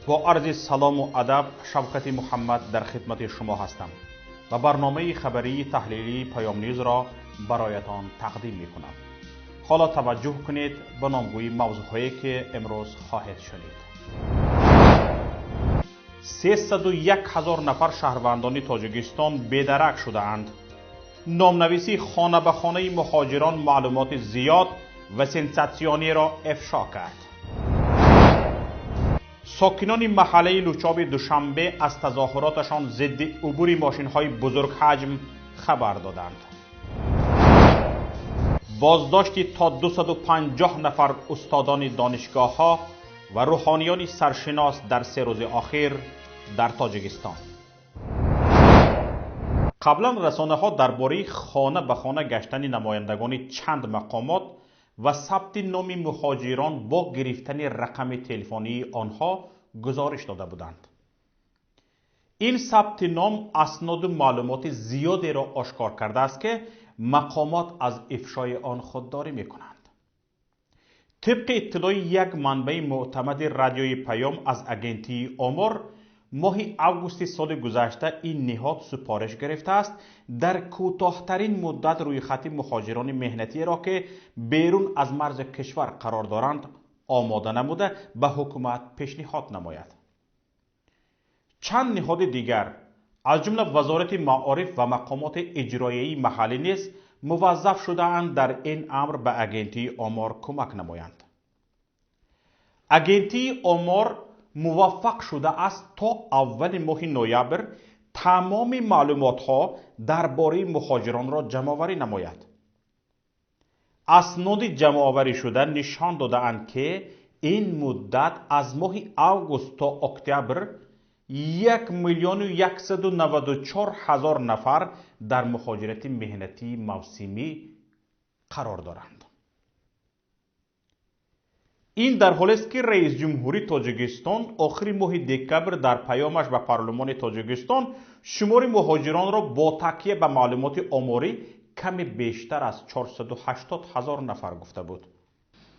با عرض سلام و ادب شوکت محمد در خدمت شما هستم و برنامه خبری تحلیلی پیام نیوز را برایتان تقدیم می کنم. حالا توجه کنید به نامگوی موضوعهایی که امروز خواهید شنید. 301,000 نفر شهروندان تاجیکستان بیدرک شده اند. نامنویسی خانه به خانه مهاجران معلومات زیاد و سنساسیونی را افشا کرد. ساکنان محله لوچاب دوشنبه از تظاهراتشان ضد عبور ماشین‌های بزرگ حجم خبر دادند. بازداشت تا 250 نفر استادان دانشگاه‌ها و روحانیان سرشناس در 3 روز اخیر در تاجیکستان. قبلا رسانه‌ها درباره خانه به خانه گشتن نمایندگان چند مقامات و ثبت نام مهاجران با گرفتن رقم تلفنی آنها گزارش داده بودند. این ثبت نام اسناد و معلومات زیادی را آشکار کرده است که مقامات از افشای آن خودداری می‌کنند. طبق اطلاع یک منبع معتمد رادیوی پیام از اگنتی آمار، ماه اوگوست سال گذشته این نهاد سفارش گرفته است در کوتاه‌ترین مدت روی خط مهاجران مهنتی را که بیرون از مرز کشور قرار دارند آماده نموده به حکومت پیشنهاد نماید. چند نهاد دیگر از جمله وزارت معارف و مقامات اجرایی محلی نیز موظف شده اند در این امر به اگنتی آمار کمک نمایند. اگنتی آمار موفق شده است تا اول ماه نوامبر تمام معلومات ها درباره مهاجران را جمع آوری نماید. اسناد جمع آوری شده نشان داده اند که این مدت از ماه اوگوست تا اکتبر 1,194,000 نفر در مهاجرت مهنتی موسمی قرار دارند. این در حالی است که رئیس جمهوری تاجیکستان آخر ماه دکبر در پیامش به پارلمان تاجیکستان شمار مهاجران را با تکیه به معلومات آماری کمی بیشتر از 480,000 نفر گفته بود.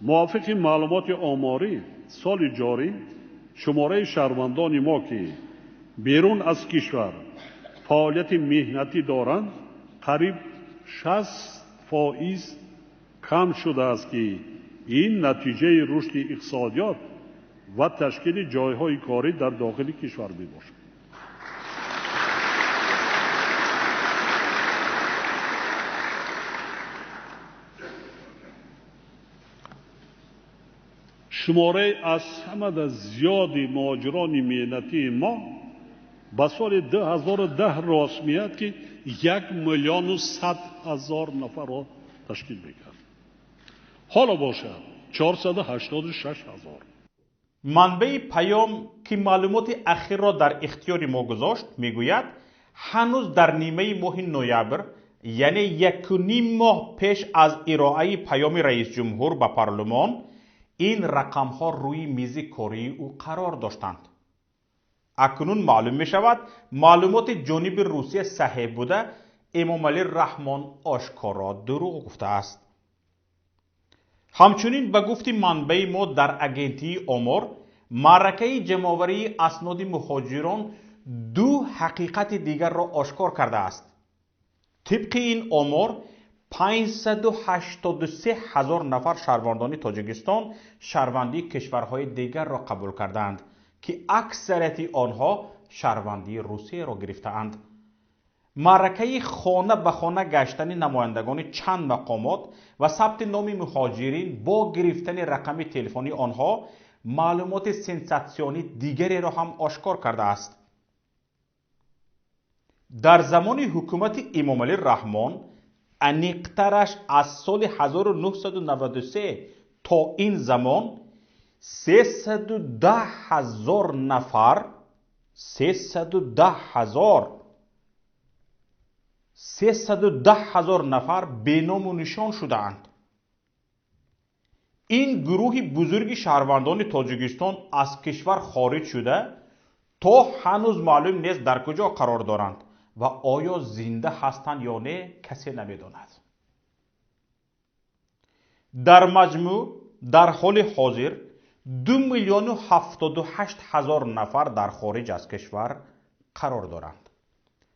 موافق معلومات آماری سال جاری شماره شهروندان ما که بیرون از کشور فعالیت مهنتی دارند قریب 60% کم شده است که این نتیجه رشد اقتصادیات و تشکیل جایهای کاری در داخل کشور می باشد. شماره از همه زیاد مهاجران مهنتی ما به سال 2010 رسمیت که 1,100,000 نفر را تشکیل میکرد. حالا باشد 486,000. منبع پیام که معلومات اخیر را در اختیار ما گذاشت میگوید هنوز در نیمه ماه نوامبر یعنی 1.5 ماه پیش از ارائه پیام رئیس جمهور به پارلمان این رقم ها روی میز کاری او قرار داشتند. اکنون معلوم می شود معلومات جانب روسیه صحیح بوده امام علی رحمان آشکارا دروغ گفته است. همچنین به گفت منبع ما در اگنتی آمار معرکه جمع‌آوری اسناد مهاجران 2 حقیقت دیگر را آشکار کرده است. طبق این آمار 583,000 نفر شهروندان تاجیکستان شهروندی کشورهای دیگر را قبول کردند که اکثریت آنها شهروندی روسیه را گرفتند. معرکه خانه به خانه گشتن نمایندگان چند مقامات و ثبت نام مهاجرین با گرفتن رقم تلفنی آنها معلومات سنساسیونی دیگری را هم آشکار کرده است. در زمان حکومت امام علی رحمان انیقترش از سال 1993 تا این زمان 310,000 نفر 310,000 نفر به نام و نشان شدند. این گروه بزرگ شهروندان تاجیکستان از کشور خارج شده تا هنوز معلوم نیست در کجا قرار دارند و آیا زنده هستند یا نه کسی نمیداند. در مجموع در حال حاضر 2,78,000 نفر در خارج از کشور قرار دارند.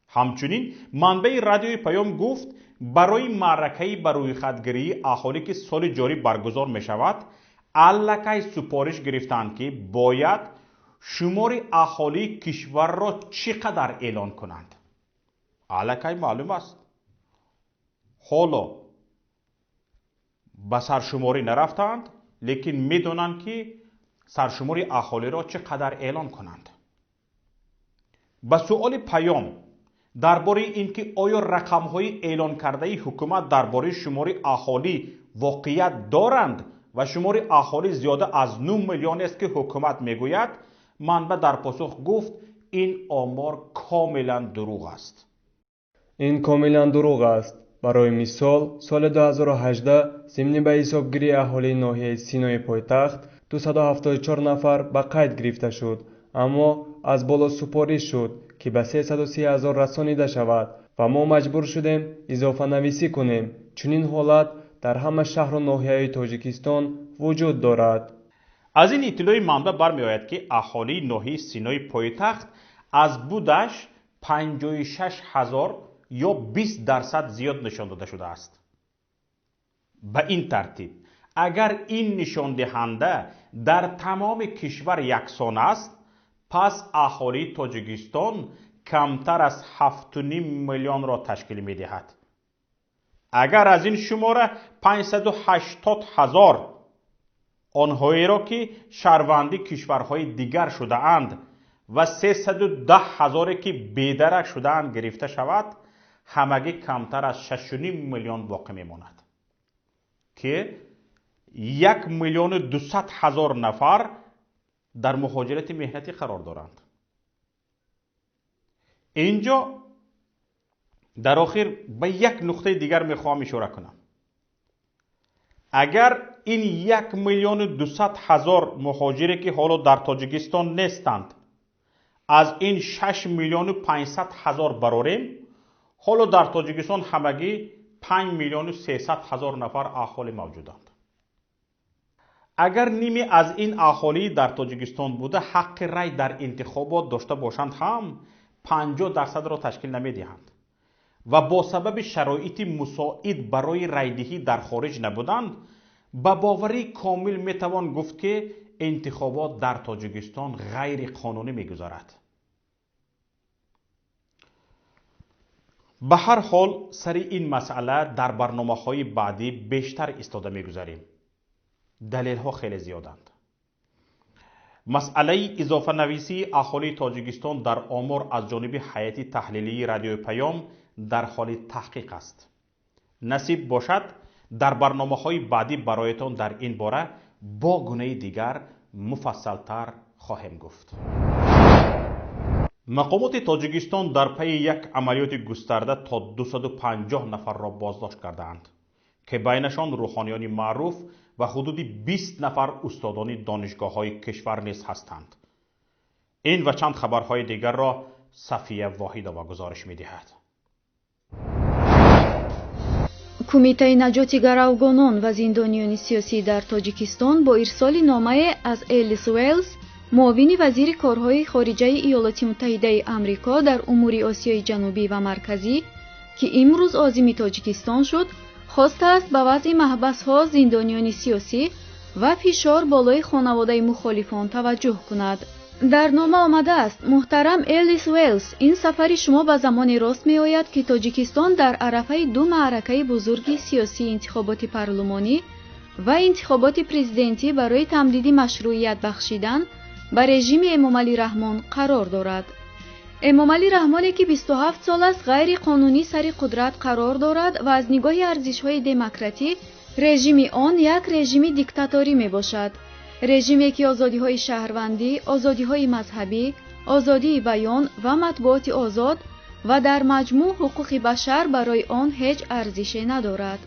همچنین منبع رادیوی پیام گفت برای معرکه بر روی خطگیری اهالی که سال جاری برگزار می شود الکی سپارش گرفتند که باید شمار اهالی کشور را چقدر اعلان کنند. الکی معلوم است. حالا به سرشماری نرفتند لیکن میدونند که سرشماری اهالی را چقدر اعلان کنند. به سؤال پیام درباره اینکه آیا رقم‌های اعلان کرده حکومت درباره شمار اهالی واقعیت دارند و شمار اهالی زیاده از 9 میلیون است که حکومت میگوید، منبع در پاسخ گفت این آمار کاملا دروغ است. این کاملا دروغ است. برای مثال سال 2018 ضمن به حسابگیری اهالی ناحیه سینای پایتخت 274 نفر به قید گرفته شد، اما از بالا سپارش شد که به 330,000 رسانیده شود و ما مجبور شدیم اضافه نویسی کنیم. چنین حالت در همه شهر و ناحیه‌های تاجیکستان وجود دارد. از این اطلاع منبع برمی‌آید که اهالی ناحیه سینای پایتخت از بودش 56,000 یا 20% زیاد نشان داده شده است. به این ترتیب اگر این نشان دهنده در تمام کشور یکسان است، پس اهالی تاجیکستان کمتر از 7.5 میلیون را تشکیل می دهد. اگر از این شماره 580,000 آنهایی را که شهروندی کشورهای دیگر شده اند و 310,000 که بیدرک شده اند گرفته شود، همگی کمتر از 6.5 میلیون باقی میماند که 1,200,000 نفر در مهاجرت مهنتی قرار دارند. اینجا در آخر به یک نقطه دیگر میخواهم اشاره کنم. اگر این 1,200,000 مهاجری که حالا در تاجیکستان نیستند از این 6,500,000 براریم، حالا در تاجیکستان همگی 5,300,000 نفر اهالی موجودند. اگر نیمی از این اهالی در تاجیکستان بوده حق رای در انتخابات داشته باشند هم 50% را تشکیل نمی دهند و با سبب شرایط مساعد برای رایدهی در خارج نبودند، با باوری کامل می توان گفت که انتخابات در تاجیکستان غیر قانونی می گذارد. به هر حال سر این مسئله در برنامه‌های بعدی بیشتر استفاده می‌گذاریم. دلیل‌ها خیلی زیادند. مسئله اضافه نویسی اهالی تاجیکستان در آمار از جانب هیئت تحلیلی رادیوی پیام در حال تحقیق است. نصیب باشد در برنامه‌های بعدی برایتان در این باره با گونه دیگر مفصل‌تر خواهیم گفت. مقامات تاجیکستان در پی یک عملیات گسترده تا 250 نفر را بازداشت کردند که بینشان روحانیان معروف و حدود 20 نفر استادان دانشگاه‌های کشور نیز هستند. این و چند خبرهای دیگر را صفیه واحده و گزارش می‌دهد. کمیته نجات گروگانان و زندانیان سیاسی در تاجیکستان با ارسال نامه از الیس ویلز، معاون وزیر کارهای خارجه ایالات متحده آمریکا در امور آسیای جنوبی و مرکزی که امروز عازم تاجیکستان شد، خواسته است به وضع محبس‌ها زندانیان سیاسی و فشار بالای خانواده مخالفان توجه کند. در نامه آمده است: محترم الیس ویلز، این سفر شما به زمان راست می آید که تاجیکستان در عرفه دو معرکه بزرگ سیاسی، انتخابات پارلمانی و انتخابات پرزیدنتی برای تمدید مشروعیت بخشیدن به رژیم امامعلی رحمان قرار دارد. امامعلی رحمانی که 27 سال است غیر قانونی سر قدرت قرار دارد و از نگاه ارزش‌های دموکراتی رژیم آن یک رژیم دیکتاتوری می باشد. رژیمی که آزادی‌های شهروندی، آزادی‌های مذهبی، آزادی بیان و مطبوعات آزاد و در مجموع حقوق بشر برای آن هیچ ارزشی ندارد.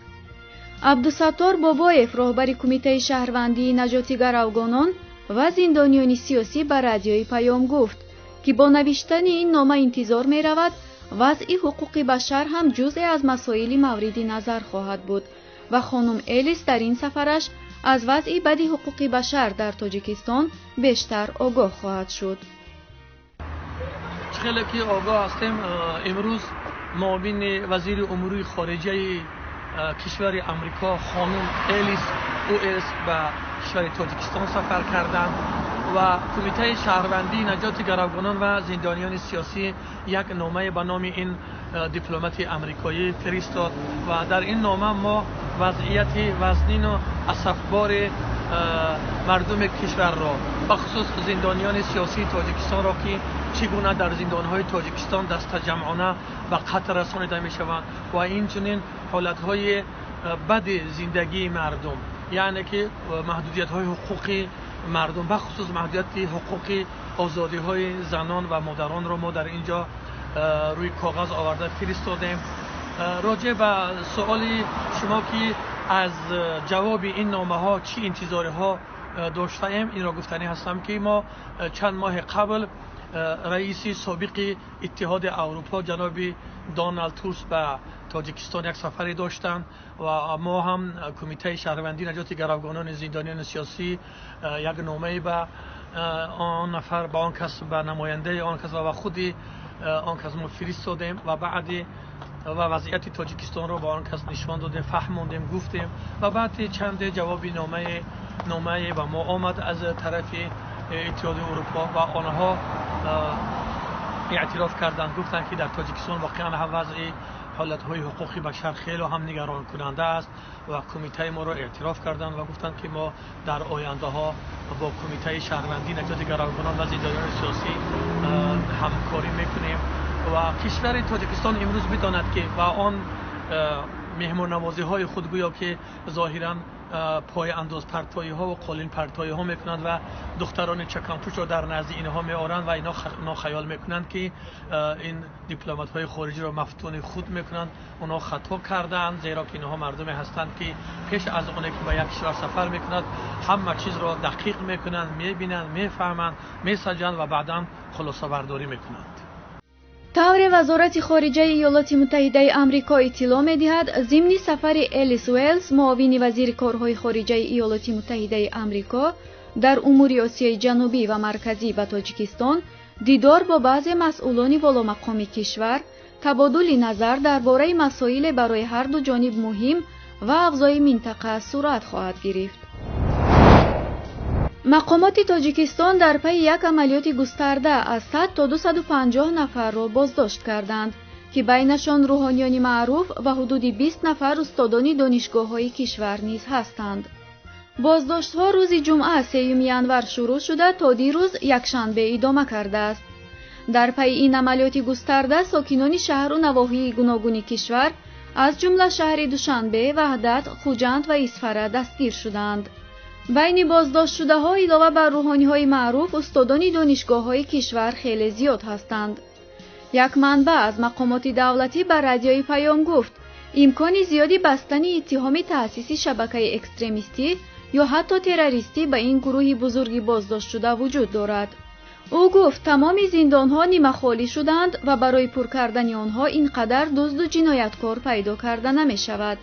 عبدالستار بابایف، رهبر کمیته شهروندی نجات گروگانان و زندانیان سیاسی به رادیوی پیام گفت که با نوشتن این نامه انتظار می رود وضع حقوق بشر هم جزء از مسائل مورد نظر خواهد بود و خانم الیس در این سفرش از وضع بد حقوق بشر در تاجیکستان بیشتر آگاه خواهد شد. خیلی که آگاه هستیم. امروز معاون وزیر امور خارجه کشور امریکا خانم الیس اوئس به کشور تاجیکستان سفر کردند و کمیته شهروندی نجات گروگانان و زندانیان سیاسی یک نامه به نام این دیپلمات امریکایی فرستاد و در این نامه ما وضعیت وزنین و اسفبار مردم کشور را بخصوص زندانیان سیاسی تاجیکستان را که چگونه در زندانهای تاجیکستان دست جمعانه به قتل رسانیده می شوند و اینچنین حالتهای بد زندگی مردم، یعنی که محدودیت های حقوقی مردم بخصوص محدودیت حقوق آزادی های زنان و مادران را ما در اینجا روی کاغذ آورده فرستادیم. راجع به سوال شما که از جواب این نامه ها چی انتظاری ها داشته ایم، این را گفتنی هستم که ما چند ماه قبل رئیس سابق اتحاد اروپا جناب دونالد توسک به تاجیکستان یک سفری داشتند و ما هم کمیته شهروندی نجات گروگانان زندانیان سیاسی یک نامه به آن نفر، به آن کس، به نماینده آن کس و خود آن کس ما فرستادیم و بعد و وضعیت تاجیکستان رو با آن کس نشان دادیم، فهموندیم، گفتیم و بعد چند جواب نامه و ما آمد از طرف اتحاد اروپا و آنها اعتراف کردند، گفتند که در تاجیکستان واقعا هم وضع حالت‌های حقوقی بشر خیلی هم نگران کننده است و کمیته ما را اعتراف کردند و گفتند که ما در آینده ها با کمیته شهروندی نجات گروگانان و زندانیان سیاسی همکاری میکنیم و کشور تاجیکستان امروز بداند که با آن مهمان نوازی های خود گویا که ظاهرا پای انداز پرتایی ها و قالین پرتایی ها میکنند و دختران چکمپوش را در نزد اینها میآورند و اینا خیال میکنند که این دیپلمات های خارجی را مفتون خود میکنند. اونا خطا کردند، زیرا که اینها مردمی هستند که پیش از اون که به یک کشور سفر میکنند همه چیز را دقیق میکنند، میبینند، میفهمند، میسنجند و بعدا خلاصه برداری میکنند. طور وزارت خارجه ایالات متحده آمریکا اطلاع می‌دهد ضمن سفر الیس ویلز معاون وزیر کارهای خارجه ایالات متحده آمریکا در امور آسیای جنوبی و مرکزی به تاجیکستان دیدار با بعضی مسئولان والامقام کشور، تبادل نظر درباره مسائل برای هر دو جانب مهم و افزای منطقه صورت خواهد گرفت. مقامات تاجیکستان در پی یک عملیات گسترده از 100 تا 250 نفر را بازداشت کردند که بینشان روحانیان معروف و حدود 20 نفر استادان دانشگاه‌های کشور نیز هستند. بازداشت‌ها روز جمعه 3 ینور شروع شده تا دیروز یکشنبه ادامه کرده است. در پی این عملیات گسترده ساکنان شهر و نواحی گوناگون کشور از جمله شهر دوشنبه، وحدت، خوجند و اسفره دستگیر شدند. بین بازداشت شده ها علاوه بر روحانی های معروف استادان دانشگاه های کشور خیلی زیاد هستند. یک منبع از مقامات دولتی بر رادیوی پیام گفت امکان زیادی بستن اتهام تأسیس شبکه اکستریمیستی یا حتی تروریستی به این گروه بزرگی بازداشت شده وجود دارد. او گفت تمام زندان ها نیمه خالی شدند و برای پر کردن آنها اینقدر دزد و جنایتکار پیدا کرده نمی شود.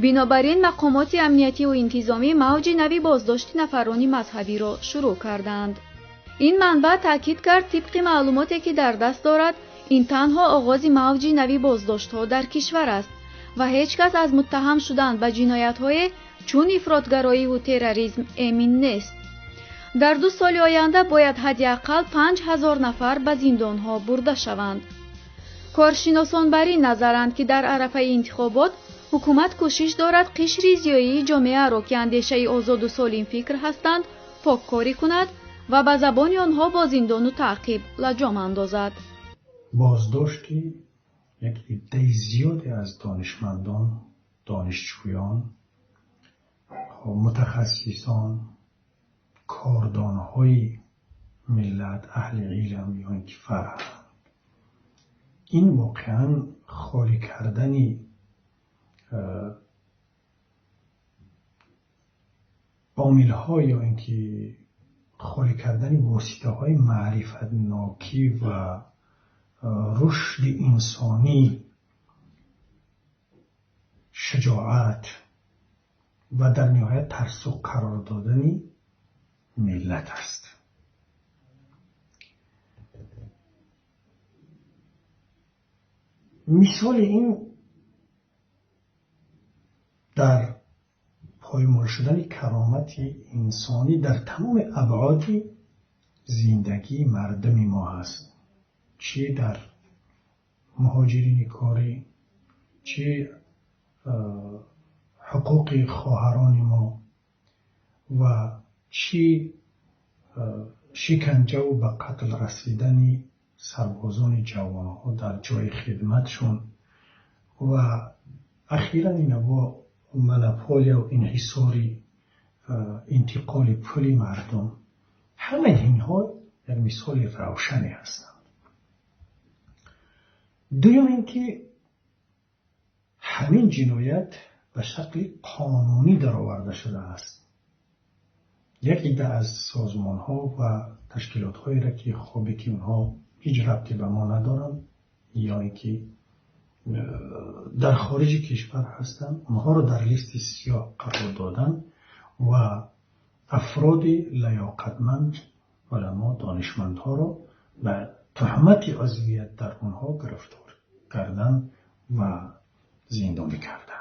بنابراین مقامات امنیتی و انتظامی موج نوی بازداشت نفران مذهبی را شروع کردند. این منبع تاکید کرد طبق معلوماتی که در دست دارد این تنها آغاز موج نوی بازداشت‌ها در کشور است و هیچ کس از متهم شدن به جنایت‌های چون افراطگرایی و تروریسم امین نیست. در 2 سال آینده باید حداقل 5000 نفر به زندان‌ها برده شوند. کارشناسان بر این نظرند که در عرصه انتخابات حکومت کوشش دارد قشر زیایی جامعه را که اندیشه آزاد و سالم فکر هستند پاککاری کند و به زبان آنها با زندان و تعقیب لجام اندازد. بازداشتی یک عده زیادی از دانشمندان، دانشجویان، متخصصان، کاردانهای ملت، اهل علم یا اینکه فرهنگ، این واقعا خالی کردنی عامل‌ها یا اینکه خالی کردن واسطه‌های معرفت ناکی و رشد انسانی، شجاعت، و در نهایت ترسوق قرار دادن ملت است. مثال این در پایمال شدن کرامت انسانی در تمام ابعاد زندگی مردم ما هست، چه در مهاجرین کاری، چه حقوق خواهران ما و چه شکنجه و به قتل رسیدن سربازان جوانها در جای خدمتشون و اخیراً این با منپولیا و انحصاری انتقال پول مردم، همه اینها یک مثال روشنی هستند. دوم اینکه همین جنایت به شکل قانونی درآورده شده است. یک عده از سازمان‌ها و تشکیلات‌هایی را که خوبه که اونها هیچ ربطی به ما ندارن یا اینکه در خارج کشور هستند، اونها رو در لیست سیاه قرار دادن و افراد لیاقتمند، علما، دانشمندها رو به تهمت عضویت در اونها گرفتار کردن و زندانی کردن.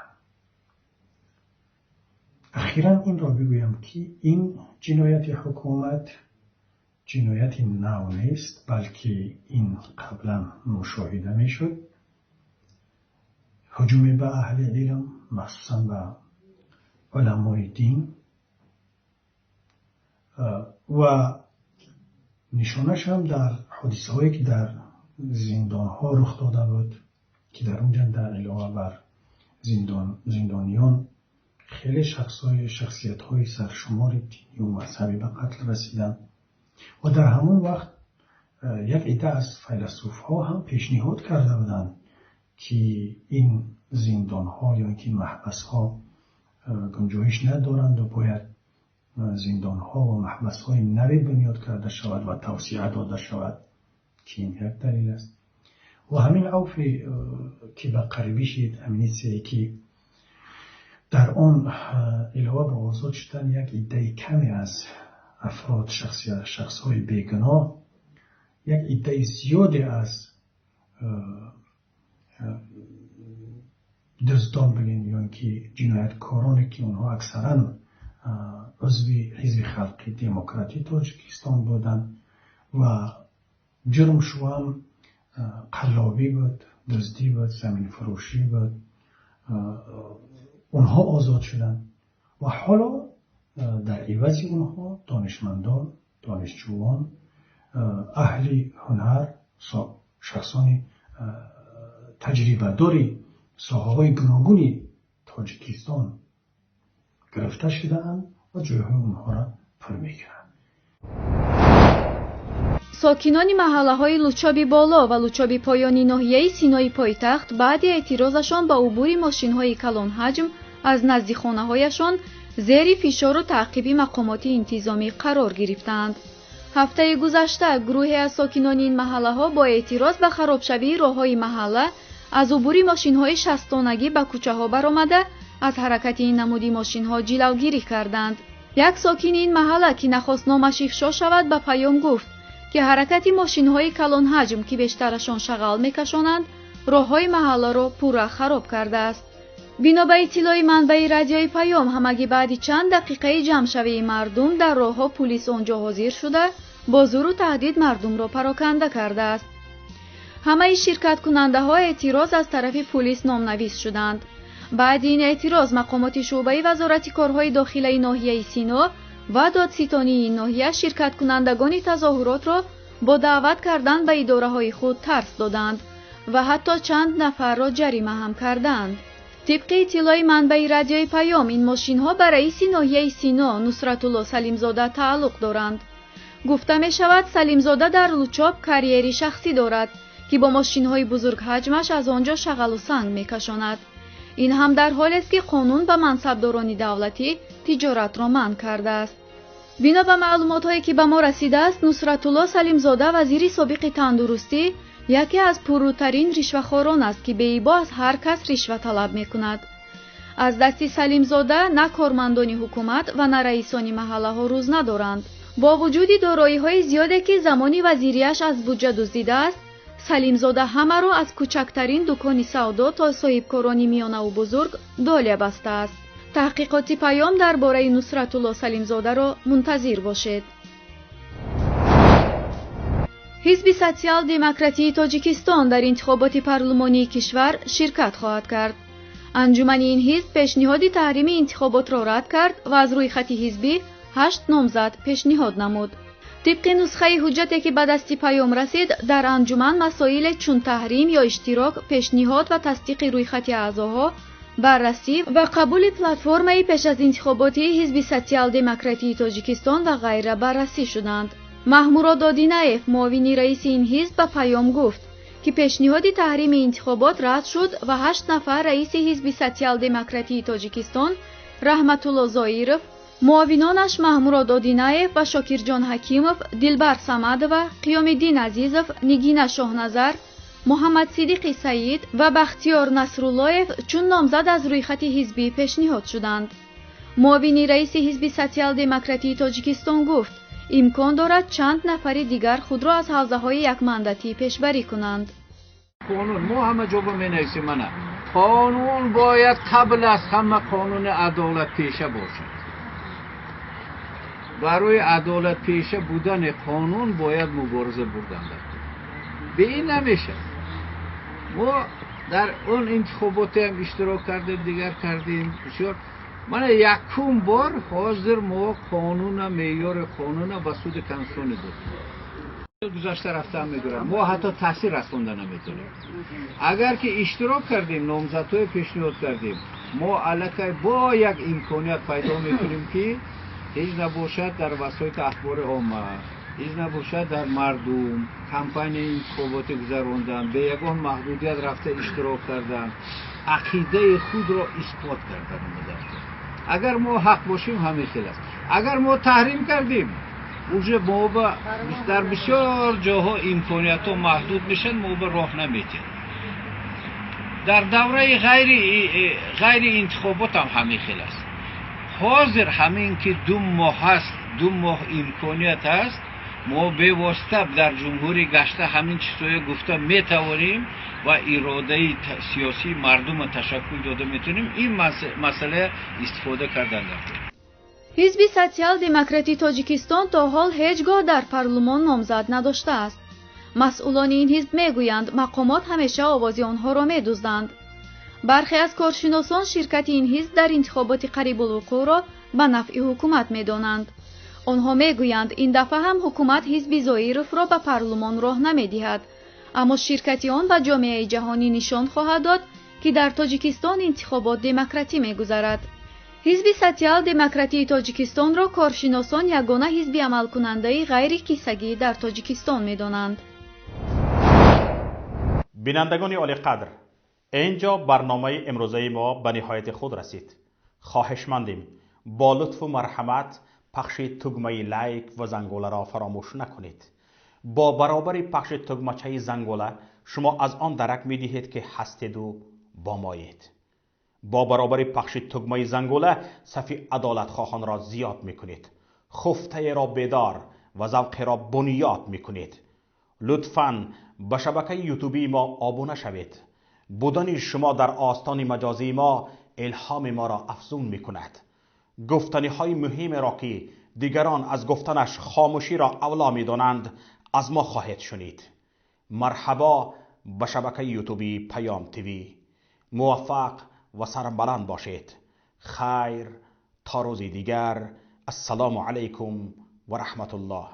اخیراً این را بگویم که این جنایت حکومت جنایت نو نیست، بلکه این قبلا مشاهده می شد. هجوم به اهل علم، مخصوصا به علمای دین و نشانش هم در حادثه هایی که در زندان ها رخ داده بود که در اونجا در علاوه بر زندانیان خیلی شخصیت های سرشمار دینی و مذهبی به قتل رسیدن و در همون وقت یک عده از فیلسوف ها هم پیشنهاد کرده بودند که این زندان ها یا این محبس ها گنجایش ندارند و باید زندان ها و محبس های نوی بنیاد کرده شود و توسعه داده شود که این یک دلیل است. و همین عوفی که به قریبی شید امنیسیه که در آن علاوه به آزاد شدن یک عده کمی از افراد شخص های بیگناه، یک عده زیادی از دزدان بگین یا اینکه جنایتکارانی که اونها اکثرا عضو حزب خلقی دموکراتی تاجیکستان بودن و جرم شوام قلابی بود، دزدی بود، زمین فروشی بود، اونها آزاد شدن و حالا در عوض اونها دانشمندان، دانشجویان، اهل هنر، شخصان تجربه داری ساحه‌های گوناگونی تاجیکستان گرفته شده‌اند و جایهای اونها را پر می‌گیرند. ساکنان محله‌های لوچابی بالا و لوچابی پایانی ناحیه سینای پایتخت بعد اعتراضشان با عبور ماشین‌های کلان حجم از نزد خانه‌هایشان زیر فشار و تعقیب مقامات انتظامی قرار گرفتند. هفته گذشته گروهی از ساکنان این محله‌ها با اعتراض به خرابشوی راه‌های محله از عبور ماشین‌های 60 تنگی به کوچه‌ها برآمده از حرکت این نمودی ماشین‌ها جلوگیری کردند. یک ساکن این محله که نخواست نامش افشا شود به پیام گفت که حرکت ماشین‌های کلان حجم که بیشترشان شغال می‌کشانند راه‌های محله را پورا خراب کرده است. بنا به اطلاع منبع رادیوی پیام همگی بعد چند دقیقه جمع‌شوی مردم در راه‌ها پلیس آنجا حاضر شده با زور و تهدید مردم را پراکنده کرده است. همه شرکت کننده ها اعتراض از طرف پلیس نامنویس شدند. بعد این اعتراض مقامات شعبه وزارت کارهای داخلی ناحیه سینا و دادستانی این ناحیه شرکت کنندگان تظاهرات را با دعوت کردن به اداره های خود ترس دادند و حتی چند نفر را جریمه هم کردند. طبق اطلاع منبع رادیوی پیام این ماشین ها به رئیس ناحیه سینا نصرت الله سلیمزاده تعلق دارند. گفته می شود سلیمزاده در لوچاب کاریری شخصی دارد که با ماشین های بزرگ حجمش از آنجا شغل و سنگ می کشاند. این هم در حالی است که قانون به منصبداران دولتی تجارت را منع کرده است. بنا به معلومات هایی که به ما رسیده است، نصرت الله سلیمزاده وزیر سابق تندرستی یکی از پرروترین رشوه‌خواران است که به ایبا از هر کس رشوه طلب می کند. аз дасти салимзода на кормандони ҳукумат ва на раисони маҳаллаҳо рӯз надоранд. бо вуҷуди дороиҳои зиёде ки замони вазириаш аз буҷа дуздидааст, салимзода ҳамаро аз кӯчактарин дукони савдо то соҳибкорони миёнаву бузург доля бастааст. таҳқиқоти паём дар бораи Нусратулло Салимзодаро мунтазир бошед. ҳизби социал-демократии Тоҷикистон дар интихоботи парлумонии кишвар ширкат хоҳад кард. анҷумани ин ҳизб пешниҳоди таҳрими интихоботро рад кард ва аз рӯйхати ҳизбӣ 8 номзад пешниҳод намуд. тибқи нусхаи ҳуҷҷате ки ба дасти паём расид, дар анҷуман масоиле чун таҳрим ё иштирок, пешниҳод ва тасдиқи рӯйхати аъзоҳо, баррасӣ ва қабули платформаи пеш аз интихоботии ҳизби социал-демократии Тоҷикистон ва ғайра баррасӣ шуданд. маҳмурод Одинаев, муовини раиси ин ҳизб, ба паём гуфт ки пешниҳоди таҳрими интихобот рад шуд ва 8 нафар раиси ҳизби социал-демократии Тоҷикистон, Раҳматулло Зоиров, муовинонаш Маҳмурод Одинаев ва Шокирҷон Ҳакимов, Дилбар Самадова, Қиёмиддин Азизов, Нигина Шоҳназар, Муҳаммад Сидиқи Саид ва Бахтиёр Насруллоев чун номзад аз рӯйхати ҳизбӣ пешниҳод шуданд. муовини раиси ҳизби социал-демократии Тоҷикистон гуфт, имкон дорад чанд нафари дигар худро аз ҳавзаҳои якмандатӣ пешбарӣ кунанд. قانون ما همه جا می‌نویسیم منه قانون باید قبل از همه قانون عدالت پیشه باشد. برای عدالت پیشه بودن قانون باید مبارزه بردن. به این نمیشه. ما در اون انتخابات هم اشتراک کردیم، دیگر کردیم. من یکم بار حاضر ما قانون معیار قانون به سود کنسون دادیم. گذشته رفتن میگیرن، ما حتی تاثیر رسوندن نمیتونیم. اگر که اشتراک کردیم، نامزدهای پیشنهاد کردیم، ما الکی با یک امکانیت پیدا میکنیم که هیچ نباشد در وسایل اخبار عامه، هیچ نباشد در مردم کمپین انتخاباتی گذراندن، به یگان محدودیت رفته اشتراک کردن، عقیده خود را اثبات کردن. اگر ما حق باشیم همین خیلی است. اگر ما تحریم کردیم، اوجه ما در بسیار جاها امکانیت ها محدود میشن، ما به راه نمیتیم. در دوره غیر انتخابات هم همین خیلی است. حاضر همین که 2 ماه هست، 2 ماه امکانیت هست، ما به واسطه در جمهوری گشته همین چیزایی گفته میتوانیم و اراده سیاسی مردم تشکل داده میتونیم. این مسئله استفاده کردن داریم. ҳизби социал-демократии Тоҷикистон то ҳол ҳеҷ гоҳ дар парлумон номзад надоштааст. масъулони ин ҳизб мегӯянд мақомот ҳамеша овози онҳоро медузданд. бархе аз коршиносон ширкати ин ҳизб дар интихоботи қарибулвуқӯъро ба нафъи ҳукумат медонанд. онҳо мегӯянд ин дафъа ҳам ҳукумат ҳизби Зоировро ба парлумон роҳ намедиҳад, аммо ширкати он ба ҷомеаи ҷаҳонӣ нишон хоҳад дод ки дар Тоҷикистон интихобот демократӣ мегузарад. ҳизби социал-демократии Тоҷикистонро коршиносон ягона ҳизби амалкунандаи ғайри кисагӣ дар Тоҷикистон медонанд. бинандагони олиқадр, اینجا برنامه امروزه ما به نهایت خود رسید. خواهشمندیم با لطف و مرحمت پخش تگمه لایک و زنگوله را فراموش نکنید. با برابر پخش تگمچه زنگوله شما از آن درک می دهید که هستید و با مایید. با برابر پخش تگمه زنگوله صف عدالت خواهان را زیاد می کنید. خفته را بیدار و ذوق را بنیاد می کنید. لطفاً به شبکه یوتیوبی ما آبونه شوید. بودن شما در آستان مجازی ما الهام ما را افزون می کند. گفتنی های مهم را که دیگران از گفتنش خاموشی را اولا می دانند از ما خواهید شنید. مرحبا به شبکه یوتیوبی پیام تیوی. موفق و سربلند باشید. خیر تا روزی دیگر. السلام علیکم و رحمت الله.